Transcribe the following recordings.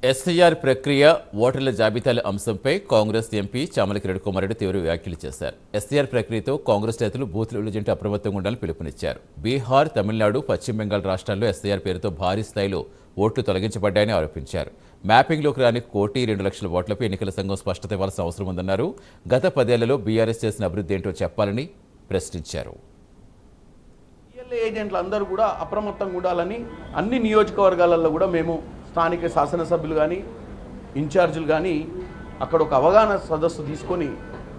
SIR ప్రక్రియ ఓటర్ల జాబితాల అంశంపై కాంగ్రెస్ ఎంపీ చామల కిరణ్ కుమార్ రెడ్డి తీవ్ర వ్యాఖ్యలు చేశారు. ఎస్ఐఆర్ ప్రక్రియతో కాంగ్రెస్ నేతలు బూత్ లెవెల్ జంట అప్రమత్తంగా ఉండాలని పిలుపునిచ్చారు. బీహార్, తమిళనాడు, పశ్చిమ బెంగాల్ రాష్ట్రాల్లో ఎస్ఐఆర్ పేరుతో భారీ స్థాయిలో ఓట్లు తొలగించబడ్డాయని ఆరోపించారు. మ్యాపింగ్లోకి రాని 1,02,00,000 ఓట్లపై ఎన్నికల సంఘం స్పష్టత ఇవ్వాల్సిన అవసరం ఉందన్నారు. గత 10 ఏళ్లలో బీఆర్ఎస్ చేసిన అభివృద్ధి ఏంటో చెప్పాలని ప్రశ్నించారు. ఏజెంట్లు అందరూ కూడా అప్రమత్తంగా ఉండాలని అన్ని నియోజకవర్గాలలో కూడా మేము స్థానిక శాసనసభ్యులు కానీ ఇన్ఛార్జీలు కానీ అక్కడ ఒక అవగాహన సదస్సు తీసుకొని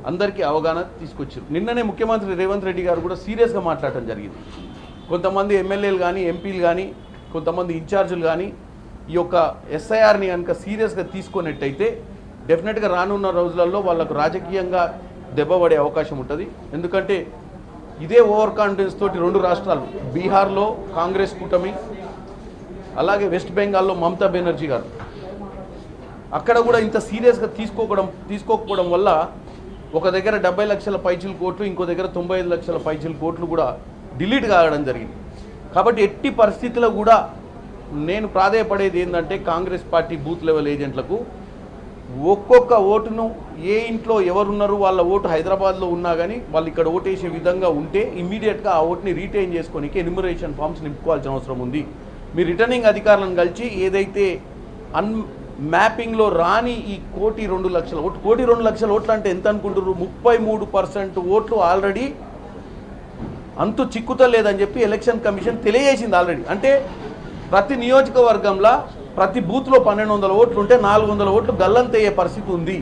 అందరికీ అవగాహన తీసుకొచ్చారు. నిన్ననే ముఖ్యమంత్రి రేవంత్ రెడ్డి గారు కూడా సీరియస్గా మాట్లాడటం జరిగింది. కొంతమంది ఎమ్మెల్యేలు కానీ ఎంపీలు కానీ కొంతమంది ఇన్ఛార్జీలు కానీ ఈ యొక్క ఎస్ఐఆర్ని కనుక సీరియస్గా తీసుకున్నట్టయితే డెఫినెట్గా రానున్న రోజులలో వాళ్ళకు రాజకీయంగా దెబ్బపడే అవకాశం ఉంటుంది. ఎందుకంటే ఇదే ఓవర్ కాన్ఫిడెన్స్ తోటి 2 రాష్ట్రాలు బీహార్లో కాంగ్రెస్ కూటమి, అలాగే వెస్ట్ బెంగాల్లో మమతా బెనర్జీ గారు అక్కడ కూడా ఇంత సీరియస్గా తీసుకోకపోవడం వల్ల ఒక దగ్గర 70 లక్షల పైచిల్ కోట్లు, ఇంకో దగ్గర 95 లక్షల పైచిల్ కోట్లు కూడా డిలీట్ కావడం జరిగింది. కాబట్టి ఎట్టి పరిస్థితుల్లో కూడా నేను ప్రాధేయపడేది ఏంటంటే కాంగ్రెస్ పార్టీ బూత్ లెవెల్ ఏజెంట్లకు ఒక్కొక్క ఓటును ఏ ఇంట్లో ఎవరున్నారు వాళ్ళ ఓటు హైదరాబాద్లో ఉన్నా కానీ వాళ్ళు ఇక్కడ ఓటేసే విధంగా ఉంటే ఇమ్మీడియట్గా ఆ ఓటుని రీటైన్ చేసుకోనికి ఎన్యూమరేషన్ ఫామ్స్ నింపుకోవాల్సిన అవసరం ఉంది. మీ రిటర్నింగ్ అధికారులను కలిసి ఏదైతే మ్యాపింగ్లో రాని ఈ 1,02,00,000 ఓట్లు, 1,02,00,000 ఓట్లు అంటే ఎంత అనుకుంటున్నారు? 33% ఓట్లు ఆల్రెడీ అంతు చిక్కుతలేదని చెప్పి ఎలక్షన్ కమిషన్ తెలియజేసింది ఆల్రెడీ. అంటే ప్రతి నియోజకవర్గంలో ప్రతి బూత్లో 1,200 ఓట్లు ఉంటే 400 ఓట్లు గల్లంతయ్యే పరిస్థితి ఉంది.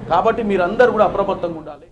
కాబట్టి మీరందరూ కూడా అప్రమత్తంగా ఉండాలి.